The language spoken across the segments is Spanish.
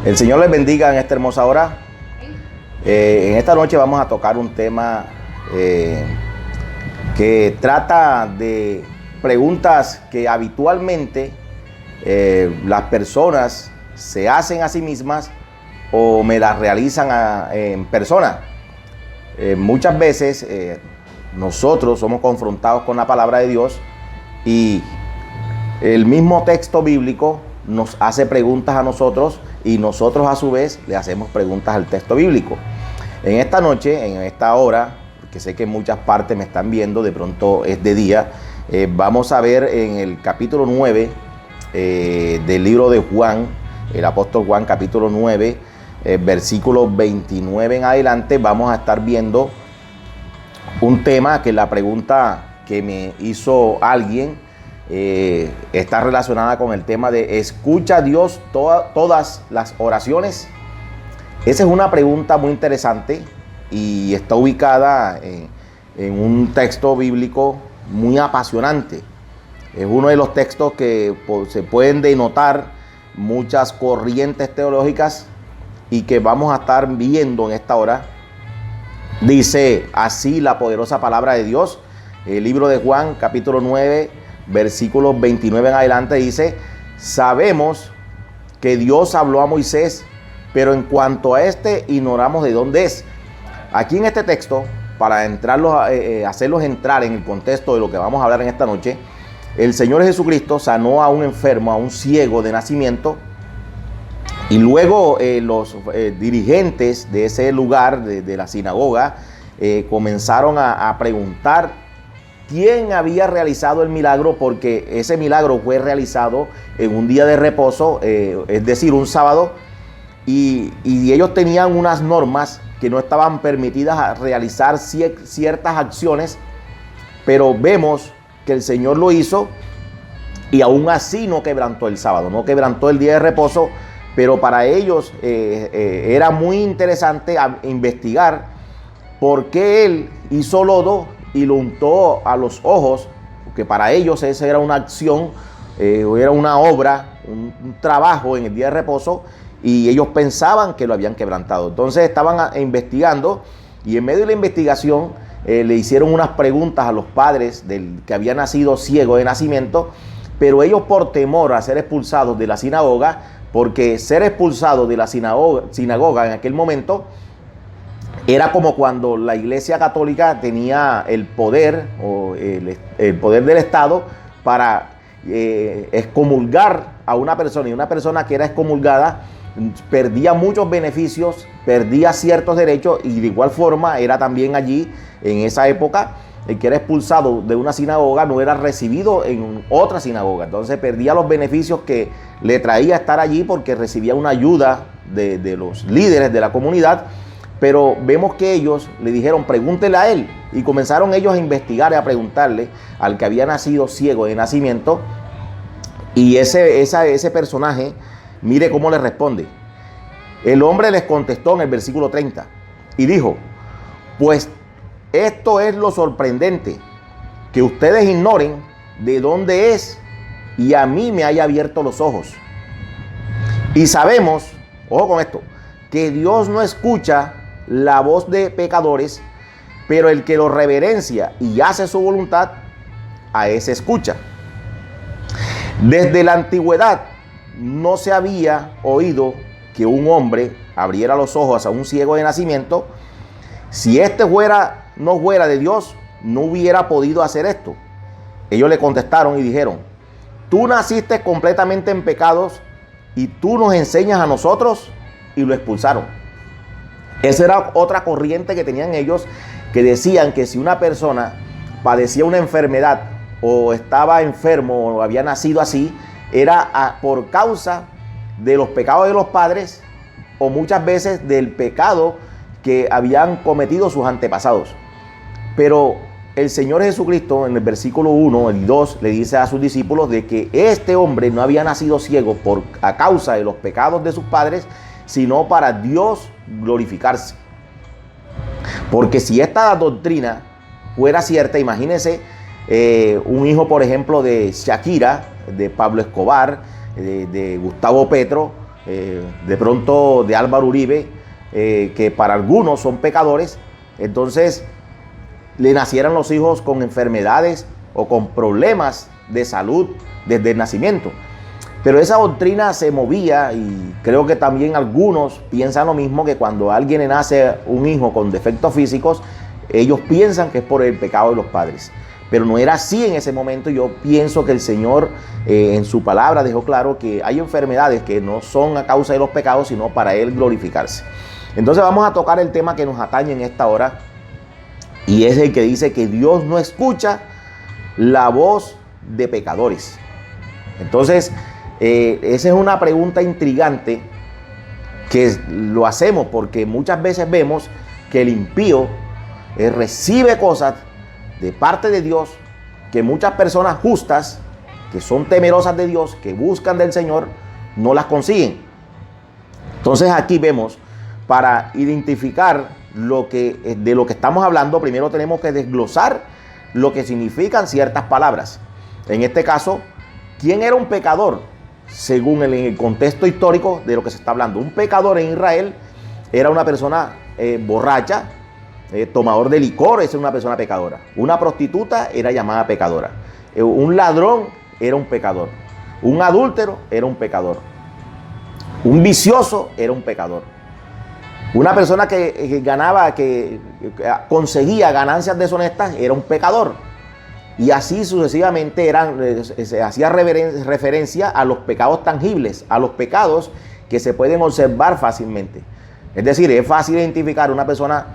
El Señor les bendiga en esta hermosa hora. En esta noche vamos a tocar un tema que trata de preguntas que habitualmente las personas se hacen a sí mismas o me las realizan en persona. Muchas veces nosotros somos confrontados con la palabra de Dios y el mismo texto bíblico nos hace preguntas a nosotros y nosotros a su vez le hacemos preguntas al texto bíblico. En esta noche, en esta hora, que sé que en muchas partes me están viendo, de pronto es de día, vamos a ver en el capítulo 9 del libro de Juan, el apóstol Juan, capítulo 9, versículos 29 en adelante, vamos a estar viendo un tema que la pregunta que me hizo alguien está relacionada con el tema de ¿escucha Dios todas las oraciones? Esa es una pregunta muy interesante y está ubicada en un texto bíblico muy apasionante. Es uno de los textos que se pueden denotar muchas corrientes teológicas y que vamos a estar viendo en esta hora. Dice así la poderosa palabra de Dios, el libro de Juan, capítulo 9, versículos 29 en adelante, dice: sabemos que Dios habló a Moisés, pero en cuanto a este ignoramos de dónde es. Aquí en este texto, para hacerlos entrar en el contexto de lo que vamos a hablar en esta noche, el Señor Jesucristo sanó a un enfermo, a un ciego de nacimiento, y luego los dirigentes de ese lugar, de la sinagoga, comenzaron a preguntar quién había realizado el milagro, porque ese milagro fue realizado en un día de reposo, es decir, un sábado, y ellos tenían unas normas que no estaban permitidas a realizar ciertas acciones, pero vemos que el Señor lo hizo y aún así no quebrantó el sábado, no quebrantó el día de reposo, pero para ellos era muy interesante investigar por qué Él hizo lodo y lo untó a los ojos, porque para ellos esa era una acción, era una obra, un trabajo en el día de reposo, y ellos pensaban que lo habían quebrantado. Entonces estaban investigando, y en medio de la investigación le hicieron unas preguntas a los padres del que había nacido ciego de nacimiento, pero ellos, por temor a ser expulsados de la sinagoga, porque ser expulsado de la sinagoga en aquel momento era como cuando la Iglesia Católica tenía el poder o el poder del Estado para excomulgar a una persona, y una persona que era excomulgada perdía muchos beneficios, perdía ciertos derechos, y de igual forma era también allí en esa época el que era expulsado de una sinagoga no era recibido en otra sinagoga, entonces perdía los beneficios que le traía estar allí porque recibía una ayuda de los líderes de la comunidad. Pero vemos que ellos le dijeron: pregúntele a él, y comenzaron ellos a investigar y a preguntarle al que había nacido ciego de nacimiento, y ese personaje, mire cómo le responde. El hombre les contestó en el versículo 30 y dijo: pues esto es lo sorprendente, que ustedes ignoren de dónde es, y a mí me haya abierto los ojos. Y sabemos, ojo con esto, que Dios no escucha la voz de pecadores, pero el que lo reverencia y hace su voluntad, a ese escucha. Desde la antigüedad no se había oído que un hombre abriera los ojos a un ciego de nacimiento. Si este no fuera de Dios, no hubiera podido hacer esto. Ellos le contestaron y dijeron: tú naciste completamente en pecados y tú nos enseñas a nosotros. Y lo expulsaron. Esa era otra corriente que tenían ellos, que decían que si una persona padecía una enfermedad o estaba enfermo o había nacido así, era por causa de los pecados de los padres, o muchas veces del pecado que habían cometido sus antepasados. Pero el Señor Jesucristo, en el versículo 1 y 2, le dice a sus discípulos de que este hombre no había nacido ciego a causa de los pecados de sus padres, sino para Dios glorificarse. Porque si esta doctrina fuera cierta, imagínense un hijo, por ejemplo, de Shakira, de Pablo Escobar, de Gustavo Petro, de pronto de Álvaro Uribe, que para algunos son pecadores, entonces le nacieran los hijos con enfermedades o con problemas de salud desde el nacimiento. Pero esa doctrina se movía, y creo que también algunos piensan lo mismo, que cuando a alguien le nace un hijo con defectos físicos, ellos piensan que es por el pecado de los padres. Pero no era así en ese momento. Yo pienso que el Señor en su palabra dejó claro que hay enfermedades que no son a causa de los pecados, sino para Él glorificarse. Entonces vamos a tocar el tema que nos atañe en esta hora, y es el que dice que Dios no escucha la voz de pecadores. Entonces, esa es una pregunta intrigante que lo hacemos porque muchas veces vemos que el impío recibe cosas de parte de Dios que muchas personas justas, que son temerosas de Dios, que buscan del Señor, no las consiguen. Entonces aquí vemos, para identificar de lo que estamos hablando, primero tenemos que desglosar lo que significan ciertas palabras. En este caso, ¿quién era un pecador? Según el contexto histórico de lo que se está hablando. Un pecador en Israel era una persona borracha, tomador de licor, esa es una persona pecadora. Una prostituta era llamada pecadora. Un ladrón era un pecador. Un adúltero era un pecador. Un vicioso era un pecador. Una persona que conseguía ganancias deshonestas era un pecador. Y así sucesivamente se hacía referencia a los pecados tangibles, a los pecados que se pueden observar fácilmente. Es decir, es fácil identificar una persona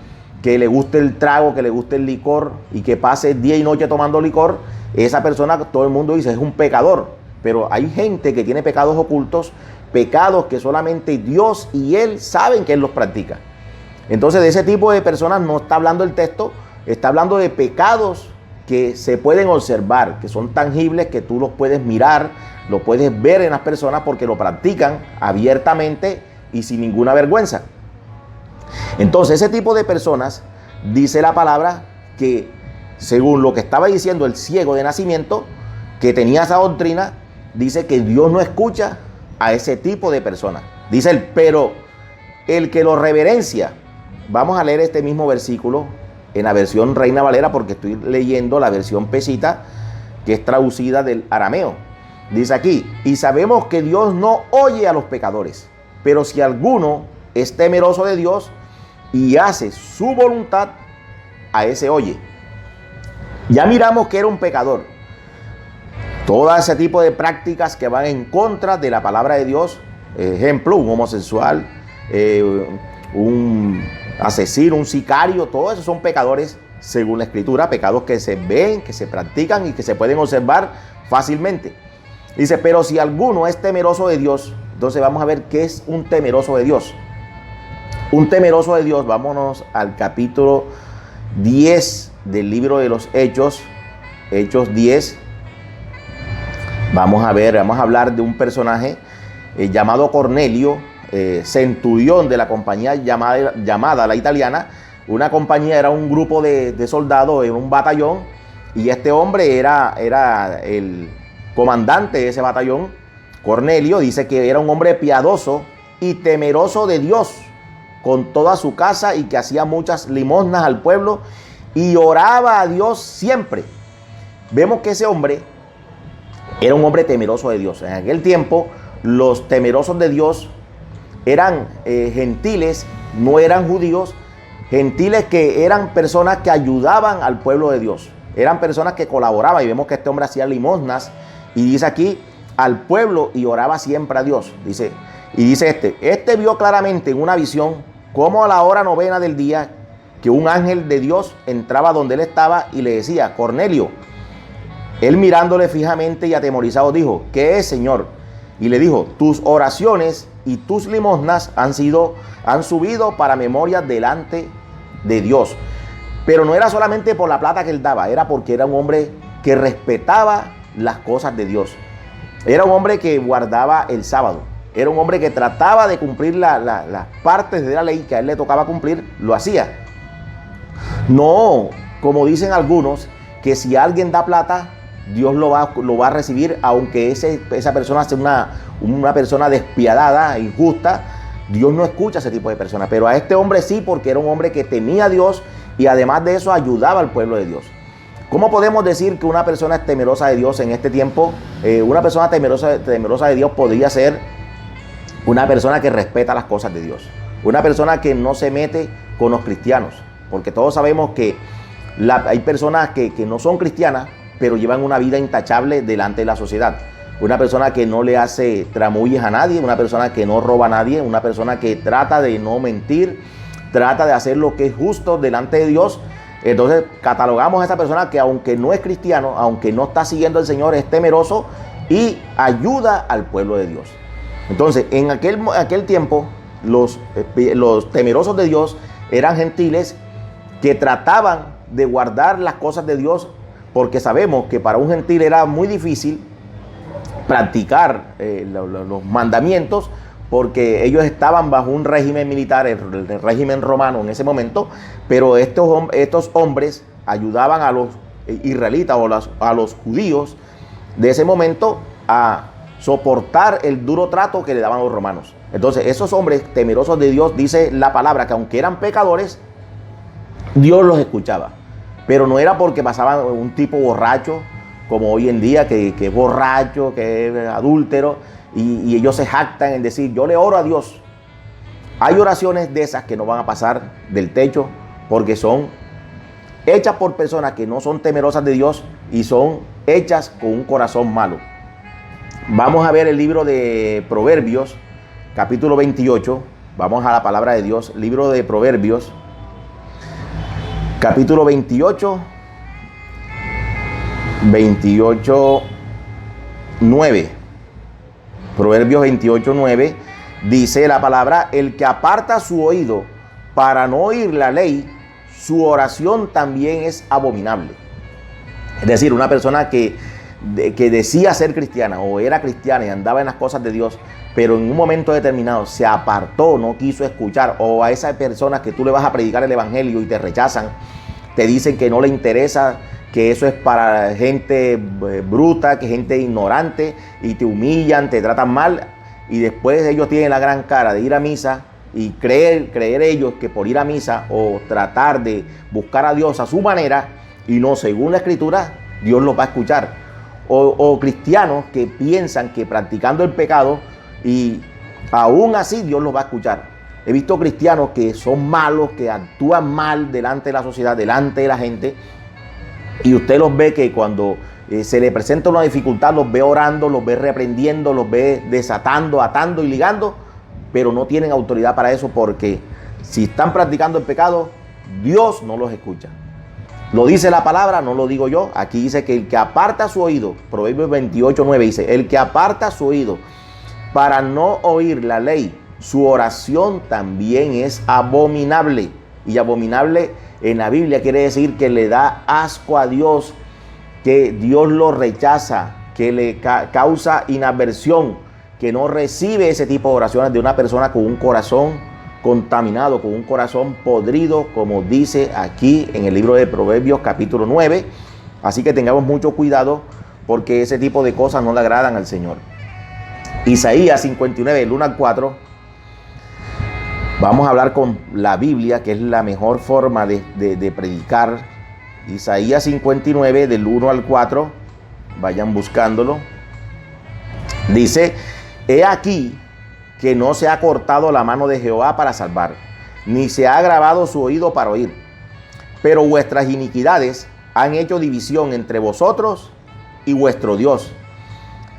que le guste el trago, que le guste el licor y que pase día y noche tomando licor. Esa persona, todo el mundo dice, es un pecador. Pero hay gente que tiene pecados ocultos, pecados que solamente Dios y Él saben que Él los practica. Entonces, de ese tipo de personas no está hablando el texto, está hablando de pecados que se pueden observar, que son tangibles, que tú los puedes mirar, los puedes ver en las personas porque lo practican abiertamente y sin ninguna vergüenza. Entonces, ese tipo de personas, dice la palabra, que según lo que estaba diciendo el ciego de nacimiento, que tenía esa doctrina, dice que Dios no escucha a ese tipo de personas. Dice él, pero el que lo reverencia. Vamos a leer este mismo versículo en la versión Reina Valera, porque estoy leyendo la versión Pesita, que es traducida del arameo. Dice aquí, y sabemos que Dios no oye a los pecadores, pero si alguno es temeroso de Dios y hace su voluntad, a ese oye. Ya miramos que era un pecador. Todo ese tipo de prácticas que van en contra de la palabra de Dios, ejemplo, un homosexual, un asesino, un sicario, todos esos son pecadores según la Escritura, pecados que se ven, que se practican y que se pueden observar fácilmente. Dice, pero si alguno es temeroso de Dios, entonces vamos a ver qué es un temeroso de Dios. Un temeroso de Dios, vámonos al capítulo 10 del libro de los Hechos, Hechos 10. Vamos a hablar de un personaje llamado Cornelio, centurión de la compañía llamada la italiana. Una compañía era un grupo de soldados en un batallón, y este hombre era el comandante de ese batallón. Cornelio dice que era un hombre piadoso y temeroso de Dios con toda su casa, y que hacía muchas limosnas al pueblo y oraba a Dios siempre. Vemos que ese hombre era un hombre temeroso de Dios. En aquel tiempo los temerosos de Dios eran gentiles, no eran judíos, gentiles que eran personas que ayudaban al pueblo de Dios, eran personas que colaboraban, y vemos que este hombre hacía limosnas, y dice aquí, al pueblo, y oraba siempre a Dios. Dice este vio claramente en una visión cómo a la hora novena del día que un ángel de Dios entraba donde él estaba y le decía, Cornelio. Él mirándole fijamente y atemorizado dijo, ¿qué es, Señor? Y le dijo, tus oraciones y tus limosnas han subido para memoria delante de Dios. Pero no era solamente por la plata que él daba, era porque era un hombre que respetaba las cosas de Dios. Era un hombre que guardaba el sábado. Era un hombre que trataba de cumplir las partes de la ley que a él le tocaba cumplir, lo hacía. No, como dicen algunos, que si alguien da plata, Dios lo va a recibir, aunque esa persona sea una persona despiadada, injusta. Dios no escucha a ese tipo de personas, pero a este hombre sí, porque era un hombre que temía a Dios y además de eso ayudaba al pueblo de Dios. ¿Cómo podemos decir que una persona es temerosa de Dios en este tiempo? Una persona temerosa de Dios podría ser una persona que respeta las cosas de Dios, una persona que no se mete con los cristianos, porque todos sabemos que hay personas que no son cristianas, pero llevan una vida intachable delante de la sociedad. Una persona que no le hace tramulles a nadie, una persona que no roba a nadie, una persona que trata de no mentir, trata de hacer lo que es justo delante de Dios. Entonces catalogamos a esa persona que aunque no es cristiano, aunque no está siguiendo al Señor, es temeroso y ayuda al pueblo de Dios. Entonces en aquel tiempo los temerosos de Dios eran gentiles que trataban de guardar las cosas de Dios, porque sabemos que para un gentil era muy difícil practicar los mandamientos, porque ellos estaban bajo un régimen militar, el régimen romano en ese momento, pero estos hombres ayudaban a los israelitas o a los judíos de ese momento a soportar el duro trato que le daban los romanos. Entonces esos hombres temerosos de Dios, dice la palabra, que aunque eran pecadores, Dios los escuchaba, pero no era porque pasaban un tipo borracho, como hoy en día, que es borracho, que es adúltero, y ellos se jactan en decir, yo le oro a Dios. Hay oraciones de esas que no van a pasar del techo, porque son hechas por personas que no son temerosas de Dios y son hechas con un corazón malo. Vamos a ver el libro de Proverbios, capítulo 28. Vamos a la palabra de Dios, libro de Proverbios, capítulo 28, 9. Proverbios 28, 9. Dice la palabra, el que aparta su oído para no oír la ley, su oración también es abominable. Es decir, una persona que decía ser cristiana o era cristiana y andaba en las cosas de Dios, pero en un momento determinado se apartó, no quiso escuchar, o a esas personas que tú le vas a predicar el evangelio y te rechazan, te dicen que no le interesa, que eso es para gente bruta, que gente ignorante, y te humillan, te tratan mal, y después ellos tienen la gran cara de ir a misa y creer ellos que por ir a misa o tratar de buscar a Dios a su manera y no según la Escritura, Dios los va a escuchar. O cristianos que piensan que practicando el pecado y aún así Dios los va a escuchar. He visto cristianos que son malos, que actúan mal delante de la sociedad, delante de la gente, y usted los ve que cuando se le presenta una dificultad, los ve orando, los ve reprendiendo, los ve desatando, atando y ligando, pero no tienen autoridad para eso, porque si están practicando el pecado, Dios no los escucha. Lo dice la palabra, no lo digo yo. Aquí dice que el que aparta su oído, Proverbios 28, 9 dice, el que aparta su oído para no oír la ley, su oración también es abominable. Y abominable en la Biblia quiere decir que le da asco a Dios, que Dios lo rechaza, que le causa inaversión, que no recibe ese tipo de oraciones de una persona con un corazón contaminado, con un corazón podrido, como dice aquí en el libro de Proverbios capítulo 9. Así que tengamos mucho cuidado, porque ese tipo de cosas no le agradan al Señor. Isaías 59, el 1 al 4. Vamos a hablar con la Biblia, que es la mejor forma de predicar. Isaías 59, del 1 al 4. Vayan buscándolo. Dice, he aquí que no se ha cortado la mano de Jehová para salvar, ni se ha agravado su oído para oír. Pero vuestras iniquidades han hecho división entre vosotros y vuestro Dios,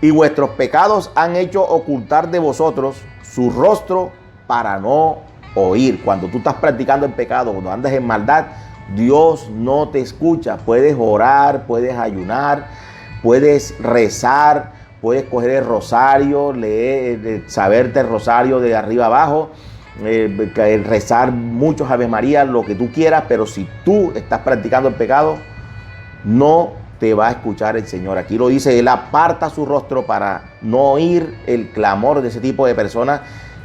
y vuestros pecados han hecho ocultar de vosotros su rostro para no oír. Cuando tú estás practicando el pecado, cuando andas en maldad, Dios no te escucha. Puedes orar, puedes ayunar, puedes rezar, puedes coger el rosario, leer, saberte el rosario de arriba abajo, rezar muchos Ave María, lo que tú quieras, pero si tú estás practicando el pecado, no te va a escuchar el Señor. Aquí lo dice, Él aparta su rostro para no oír el clamor de ese tipo de personas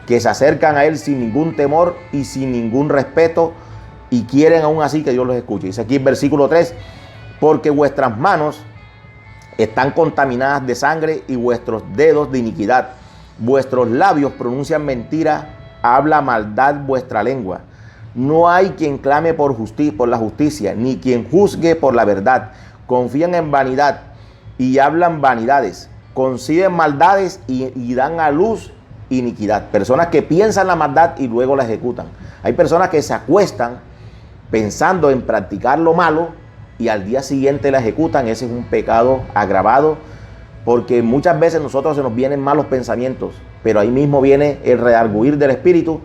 que se acercan a Él sin ningún temor y sin ningún respeto y quieren aún así que Dios los escuche. Dice aquí en versículo 3, porque vuestras manos están contaminadas de sangre y vuestros dedos de iniquidad. Vuestros labios pronuncian mentira, habla maldad vuestra lengua. No hay quien clame por la justicia, ni quien juzgue por la verdad. Confían en vanidad y hablan vanidades. Conciben maldades y dan a luz iniquidad. Personas que piensan la maldad y luego la ejecutan. Hay personas que se acuestan pensando en practicar lo malo y al día siguiente la ejecutan. Ese es un pecado agravado, porque muchas veces nosotros se nos vienen malos pensamientos, pero ahí mismo viene el redarguir del Espíritu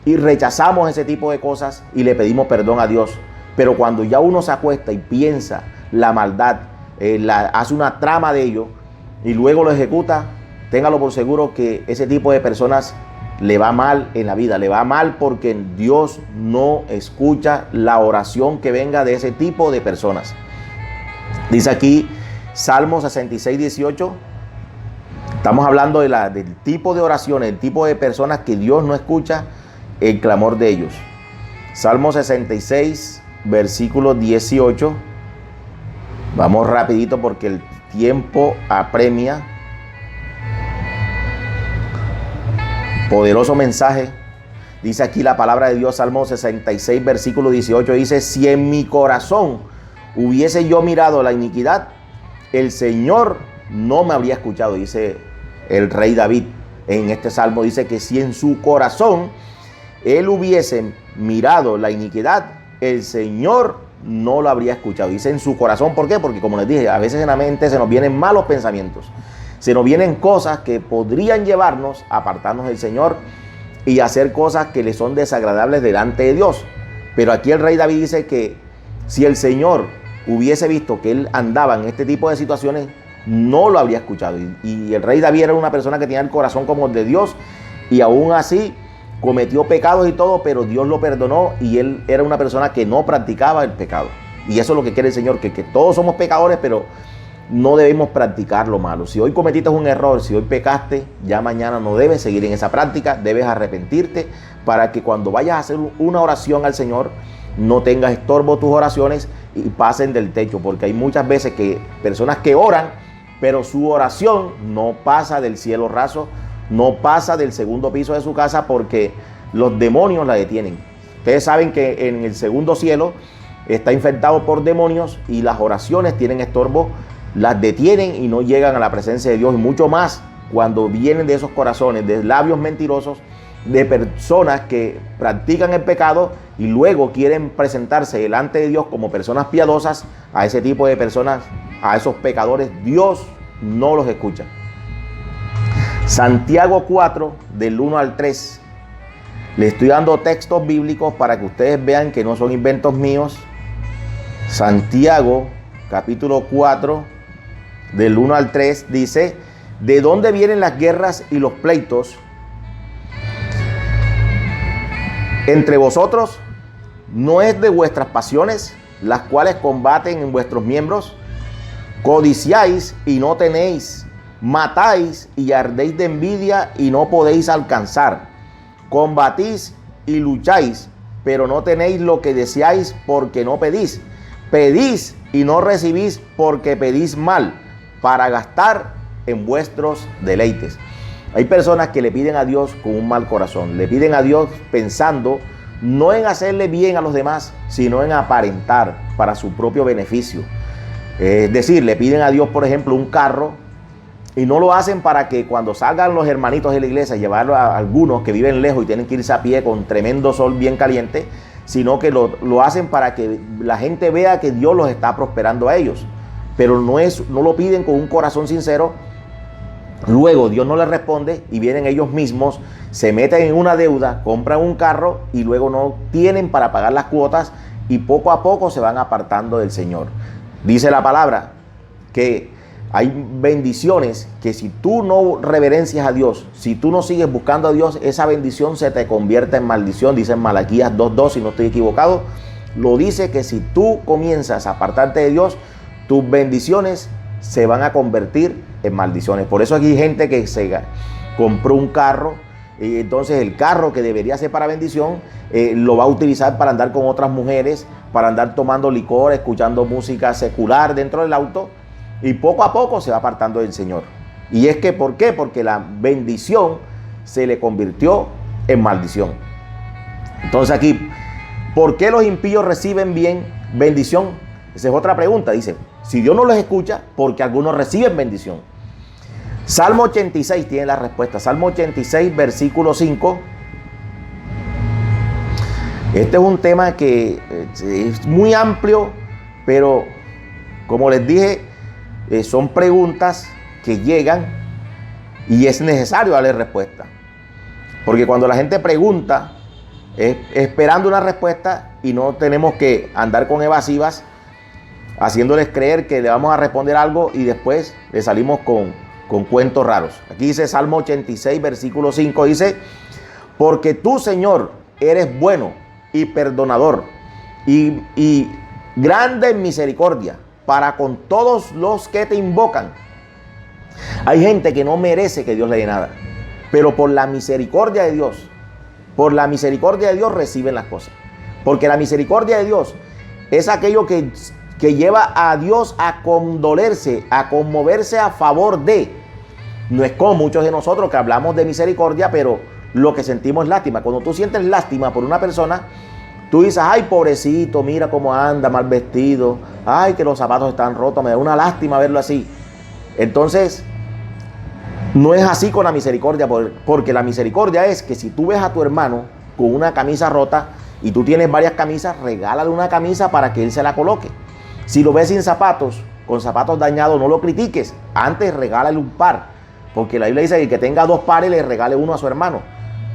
y rechazamos ese tipo de cosas y le pedimos perdón a Dios. Pero cuando ya uno se acuesta y piensa la maldad, hace una trama de ello y luego lo ejecuta, téngalo por seguro que ese tipo de personas le va mal en la vida, le va mal porque Dios no escucha la oración que venga de ese tipo de personas. Dice aquí Salmo 66, 18. Estamos hablando del tipo de oraciones, el tipo de personas que Dios no escucha el clamor de ellos. Salmo 66, versículo 18. Vamos rapidito porque el tiempo apremia. Poderoso mensaje. Dice aquí la palabra de Dios, Salmo 66, versículo 18. Dice: si en mi corazón hubiese yo mirado la iniquidad, el Señor no me habría escuchado. Dice el rey David en este salmo. Dice que si en su corazón él hubiese mirado la iniquidad, el Señor no lo habría escuchado. Dice en su corazón. ¿Por qué? Porque como les dije, a veces en la mente se nos vienen malos pensamientos. Se nos vienen cosas que podrían llevarnos a apartarnos del Señor y hacer cosas que le son desagradables delante de Dios. Pero aquí el rey David dice que si el Señor hubiese visto que él andaba en este tipo de situaciones, no lo habría escuchado. Y el rey David era una persona que tenía el corazón como el de Dios, y aún así cometió pecados y todo, pero Dios lo perdonó y él era una persona que no practicaba el pecado. Y eso es lo que quiere el Señor, que todos somos pecadores, pero no debemos practicar lo malo. Si hoy cometiste un error, si hoy pecaste, ya mañana no debes seguir en esa práctica, debes arrepentirte para que cuando vayas a hacer una oración al Señor, no tengas estorbo tus oraciones y pasen del techo, porque hay muchas veces que personas que oran, pero su oración no pasa del cielo raso, no pasa del segundo piso de su casa, porque los demonios la detienen. Ustedes saben que en el segundo cielo está infectado por demonios y las oraciones tienen estorbo, las detienen y no llegan a la presencia de Dios. Y mucho más cuando vienen de esos corazones, de labios mentirosos, de personas que practican el pecado y luego quieren presentarse delante de Dios como personas piadosas. A ese tipo de personas, a esos pecadores, Dios no los escucha. Santiago 4, del 1 al 3. Le estoy dando textos bíblicos para que ustedes vean que no son inventos míos. Santiago, capítulo 4, del 1 al 3, dice: ¿de dónde vienen las guerras y los pleitos entre vosotros? ¿No es de vuestras pasiones, las cuales combaten en vuestros miembros? Codiciáis y no tenéis, matáis y ardéis de envidia y no podéis alcanzar. Combatís y lucháis, pero no tenéis lo que deseáis porque no pedís. Pedís y no recibís porque pedís mal, para gastar en vuestros deleites. Hay personas que le piden a Dios con un mal corazón. Le piden a Dios pensando no en hacerle bien a los demás, sino en aparentar para su propio beneficio. Es decir, le piden a Dios, por ejemplo, un carro, y no lo hacen para que cuando salgan los hermanitos de la iglesia, llevarlo a algunos que viven lejos y tienen que irse a pie con tremendo sol bien caliente, sino que lo hacen para que la gente vea que Dios los está prosperando a ellos. Pero no lo piden con un corazón sincero. Luego Dios no les responde y vienen ellos mismos, se meten en una deuda, compran un carro y luego no tienen para pagar las cuotas y poco a poco se van apartando del Señor. Dice la palabra que hay bendiciones que si tú no reverencias a Dios, si tú no sigues buscando a Dios, esa bendición se te convierte en maldición. Dice en Malaquías 2:2, si no estoy equivocado, lo dice que si tú comienzas a apartarte de Dios, tus bendiciones se van a convertir en maldiciones. Por eso aquí hay gente que se compró un carro y entonces el carro que debería ser para bendición lo va a utilizar para andar con otras mujeres, para andar tomando licor, escuchando música secular dentro del auto, y poco a poco se va apartando del Señor. Y es que, ¿por qué? Porque la bendición se le convirtió en maldición. Entonces aquí, ¿por qué los impíos reciben bien bendición? Esa es otra pregunta. Dice, si Dios no los escucha, porque algunos reciben bendición. Salmo 86 tiene la respuesta. Salmo 86, versículo 5. Este es un tema que es muy amplio, pero como les dije, son preguntas que llegan y es necesario darle respuesta. Porque cuando la gente pregunta, es esperando una respuesta y no tenemos que andar con evasivas, haciéndoles creer que le vamos a responder algo y después le salimos con cuentos raros. Aquí dice Salmo 86, versículo 5, dice, porque tú, Señor, eres bueno y perdonador y grande en misericordia para con todos los que te invocan. Hay gente que no merece que Dios le dé nada, pero por la misericordia de Dios, reciben las cosas. Porque la misericordia de Dios es aquello que lleva a Dios a condolerse, a conmoverse a favor de. No es como muchos de nosotros que hablamos de misericordia, pero lo que sentimos es lástima. Cuando tú sientes lástima por una persona, tú dices, ay, pobrecito, mira cómo anda, mal vestido, ay, que los zapatos están rotos, me da una lástima verlo así. Entonces, no es así con la misericordia, porque la misericordia es que si tú ves a tu hermano con una camisa rota y tú tienes varias camisas, regálale una camisa para que él se la coloque. Si lo ves sin zapatos, con zapatos dañados, no lo critiques, antes regálale un par, porque la Biblia dice que el que tenga 2 pares le regale uno a su hermano.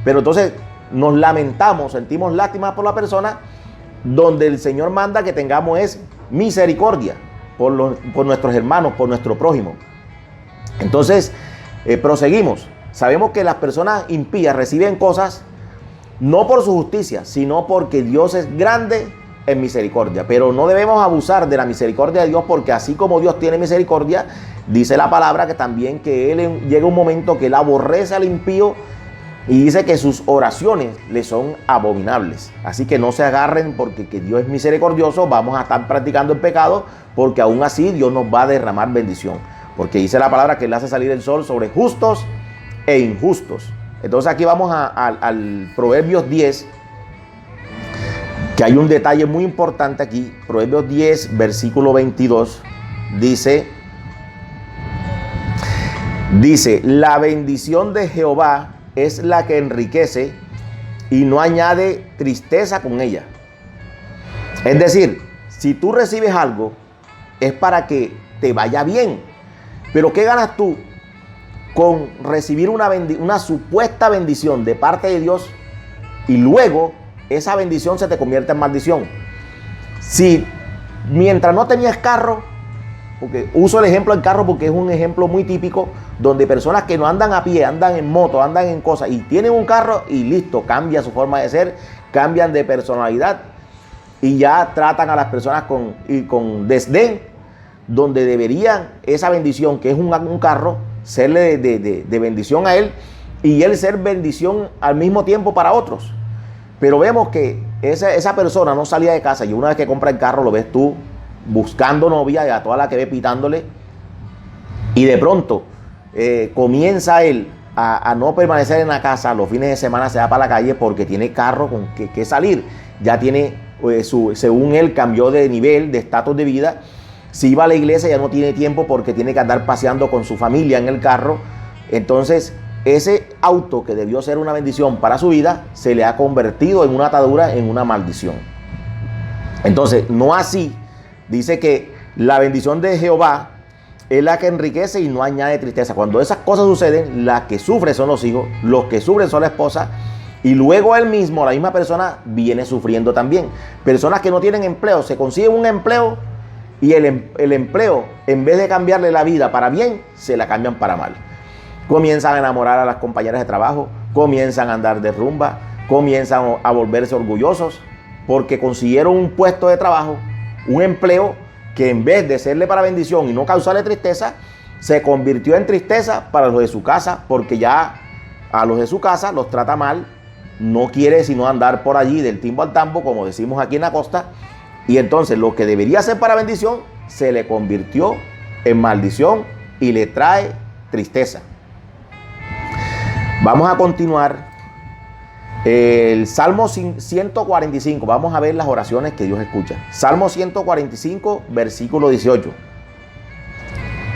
Pero entonces nos lamentamos, sentimos lástima por la persona, donde el Señor manda que tengamos es misericordia por nuestros hermanos, por nuestro prójimo. Entonces, proseguimos. Sabemos que las personas impías reciben cosas no por su justicia, sino porque Dios es grande en misericordia. Pero no debemos abusar de la misericordia de Dios, porque así como Dios tiene misericordia, dice la palabra que también que Él llega un momento que Él aborrece al impío y dice que sus oraciones le son abominables. Así que no se agarren porque que Dios es misericordioso, vamos a estar practicando el pecado, porque aún así Dios nos va a derramar bendición. Porque dice la palabra que Él hace salir el sol sobre justos e injustos. Entonces aquí vamos al Proverbios 10, que hay un detalle muy importante aquí. Proverbios 10, versículo 22, dice, la bendición de Jehová es la que enriquece y no añade tristeza con ella. Es decir, si tú recibes algo, es para que te vaya bien. Pero ¿qué ganas tú con recibir una supuesta bendición de parte de Dios y luego esa bendición se te convierte en maldición? Si mientras no tenías carro, porque uso el ejemplo del carro porque es un ejemplo muy típico, donde personas que no andan a pie, andan en moto, andan en cosas y tienen un carro y listo, cambia su forma de ser, cambian de personalidad y ya tratan a las personas con desdén, donde deberían esa bendición, que es un carro, serle de bendición a él y él ser bendición al mismo tiempo para otros. Pero vemos que esa persona no salía de casa y una vez que compra el carro lo ves tú buscando novia y a toda la que ve pitándole, y de pronto comienza él a no permanecer en la casa, los fines de semana se va para la calle porque tiene carro con que salir, ya tiene, según él, cambió de nivel, de estatus de vida. Si iba a la iglesia ya no tiene tiempo porque tiene que andar paseando con su familia en el carro. Entonces ese auto que debió ser una bendición para su vida se le ha convertido en una atadura, en una maldición. Entonces no así. Dice que la bendición de Jehová es la que enriquece y no añade tristeza. Cuando esas cosas suceden, las que sufren son los hijos, los que sufren son la esposa, y luego él mismo, la misma persona, viene sufriendo también. Personas que no tienen empleo, se consiguen un empleo y el empleo, en vez de cambiarle la vida para bien, se la cambian para mal. Comienzan a enamorar a las compañeras de trabajo, comienzan a andar de rumba, comienzan a volverse orgullosos porque consiguieron un puesto de trabajo, un empleo que en vez de serle para bendición y no causarle tristeza, se convirtió en tristeza para los de su casa, porque ya a los de su casa los trata mal, no quiere sino andar por allí del timbo al tambo, como decimos aquí en la costa, y entonces lo que debería ser para bendición se le convirtió en maldición y le trae tristeza. Vamos a continuar. El Salmo 145, vamos a ver las oraciones que Dios escucha. Salmo 145, versículo 18.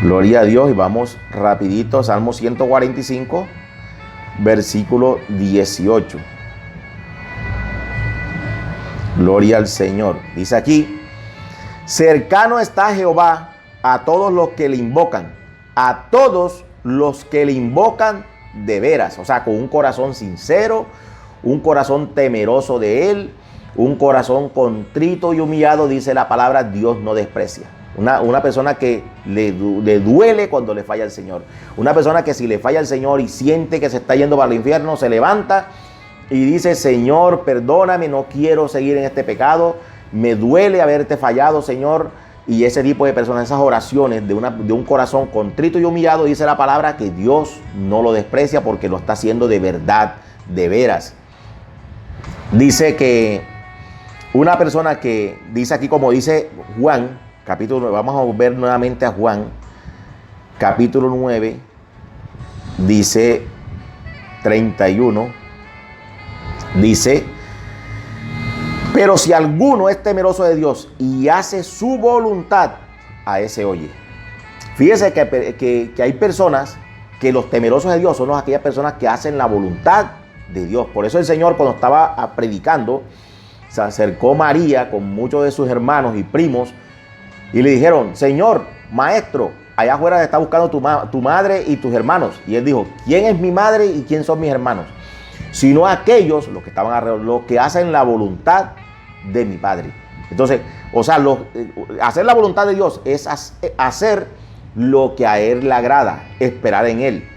Gloria a Dios, y vamos rapidito. Salmo 145, versículo 18. Gloria al Señor. Dice aquí: cercano está Jehová a todos los que le invocan, a todos los que le invocan de veras. O sea, con un corazón sincero, un corazón temeroso de Él, un corazón contrito y humillado, dice la palabra, Dios no desprecia. Una persona que le duele cuando le falla el Señor. Una persona que si le falla el Señor y siente que se está yendo para el infierno, se levanta y dice: Señor, perdóname, no quiero seguir en este pecado, me duele haberte fallado, Señor. Y ese tipo de personas, esas oraciones de un corazón contrito y humillado, dice la palabra que Dios no lo desprecia porque lo está haciendo de verdad, de veras. Dice que una persona que dice aquí, como dice Juan, capítulo, vamos a volver nuevamente a Juan, capítulo 9, dice 31, dice: pero si alguno es temeroso de Dios y hace su voluntad, a ese oye. Fíjese que hay personas que los temerosos de Dios son aquellas personas que hacen la voluntad de Dios. Por eso el Señor, cuando estaba predicando, se acercó María con muchos de sus hermanos y primos y le dijeron: Señor, maestro, allá afuera te está buscando tu madre y tus hermanos. Y él dijo: ¿quién es mi madre y quién son mis hermanos? Sino aquellos, los que estaban alrededor, los que hacen la voluntad de mi Padre. Entonces, o sea, hacer la voluntad de Dios es hacer lo que a Él le agrada, esperar en Él,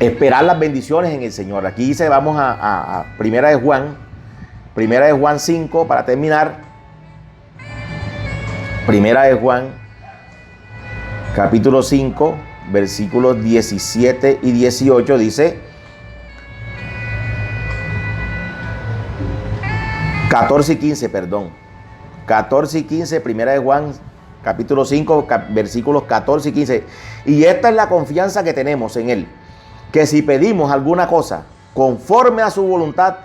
esperar las bendiciones en el Señor. Aquí dice, vamos a Primera de Juan 5, para terminar. Primera de Juan, capítulo 5, versículos 17 y 18, dice: 14 y 15, perdón. 14 y 15, Primera de Juan, capítulo 5, versículos 14 y 15. Y esta es la confianza que tenemos en Él, que si pedimos alguna cosa conforme a su voluntad,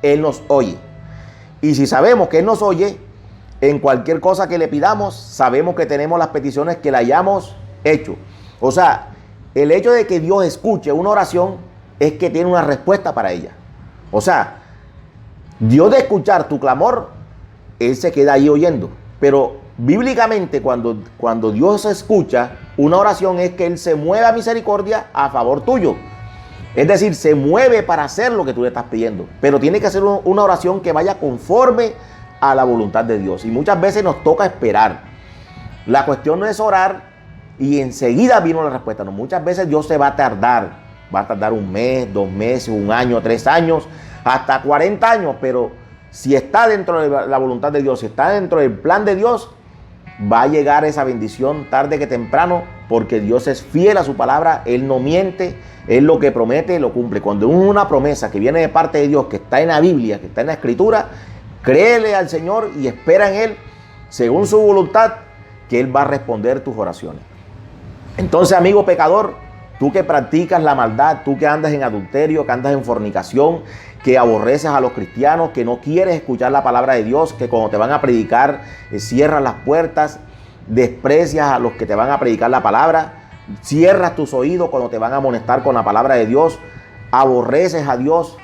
Él nos oye. Y si sabemos que Él nos oye, en cualquier cosa que le pidamos, sabemos que tenemos las peticiones que le hayamos hecho. O sea, el hecho de que Dios escuche una oración es que tiene una respuesta para ella. O sea, Dios, de escuchar tu clamor, Él se queda ahí oyendo. Pero bíblicamente, cuando Dios escucha una oración, es que Él se mueve a misericordia a favor tuyo. Es decir, se mueve para hacer lo que tú le estás pidiendo. Pero tiene que hacer una oración que vaya conforme a la voluntad de Dios. Y muchas veces nos toca esperar. La cuestión no es orar y enseguida vino la respuesta. No, muchas veces Dios se va a tardar. Va a tardar 1 mes, 2 meses, 1 año, 3 años, hasta 40 años, pero si está dentro de la voluntad de Dios, si está dentro del plan de Dios, va a llegar esa bendición tarde que temprano, porque Dios es fiel a su palabra, Él no miente, Él lo que promete lo cumple. Cuando una promesa que viene de parte de Dios, que está en la Biblia, que está en la Escritura, créele al Señor y espera en Él, según su voluntad, que Él va a responder tus oraciones. Entonces, amigo pecador, tú que practicas la maldad, tú que andas en adulterio, que andas en fornicación, que aborreces a los cristianos, que no quieres escuchar la palabra de Dios, que cuando te van a predicar cierras las puertas, desprecias a los que te van a predicar la palabra, cierras tus oídos cuando te van a amonestar con la palabra de Dios, aborreces a Dios,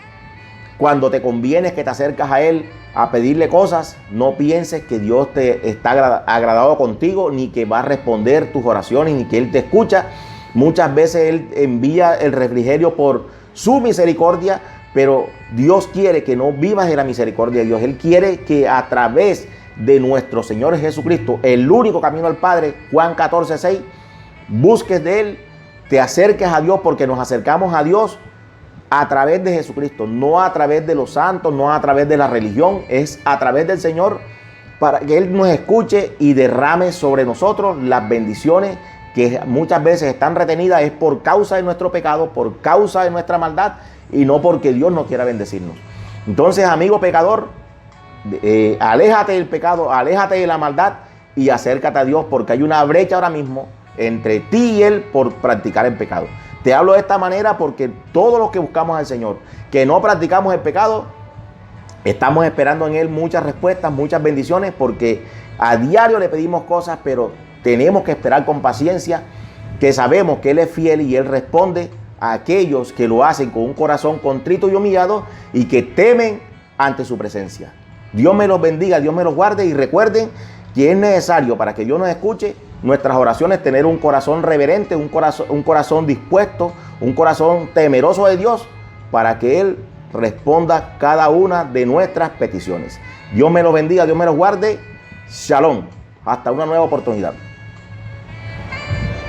cuando te conviene que te acercas a Él a pedirle cosas, no pienses que Dios te está agradado contigo, ni que va a responder tus oraciones, ni que Él te escucha. Muchas veces Él envía el refrigerio por su misericordia, pero Dios quiere que no vivas de la misericordia de Dios. Él quiere que a través de nuestro Señor Jesucristo, el único camino al Padre, Juan 14:6, busques de Él, te acerques a Dios, porque nos acercamos a Dios a través de Jesucristo, no a través de los santos, no a través de la religión, es a través del Señor, para que Él nos escuche y derrame sobre nosotros las bendiciones que muchas veces están retenidas. Es por causa de nuestro pecado, por causa de nuestra maldad, y no porque Dios no quiera bendecirnos. Entonces, amigo pecador, aléjate del pecado, aléjate de la maldad y acércate a Dios, porque hay una brecha ahora mismo entre ti y Él por practicar el pecado. Te hablo de esta manera porque todos los que buscamos al Señor, que no practicamos el pecado, estamos esperando en Él muchas respuestas, muchas bendiciones, porque a diario le pedimos cosas, pero tenemos que esperar con paciencia, que sabemos que Él es fiel y Él responde a aquellos que lo hacen con un corazón contrito y humillado y que temen ante su presencia. Dios me los bendiga, Dios me los guarde, y recuerden que es necesario, para que Dios nos escuche nuestras oraciones, tener un corazón reverente, un corazón dispuesto, un corazón temeroso de Dios, para que Él responda cada una de nuestras peticiones. Dios me los bendiga, Dios me los guarde. Shalom. Hasta una nueva oportunidad.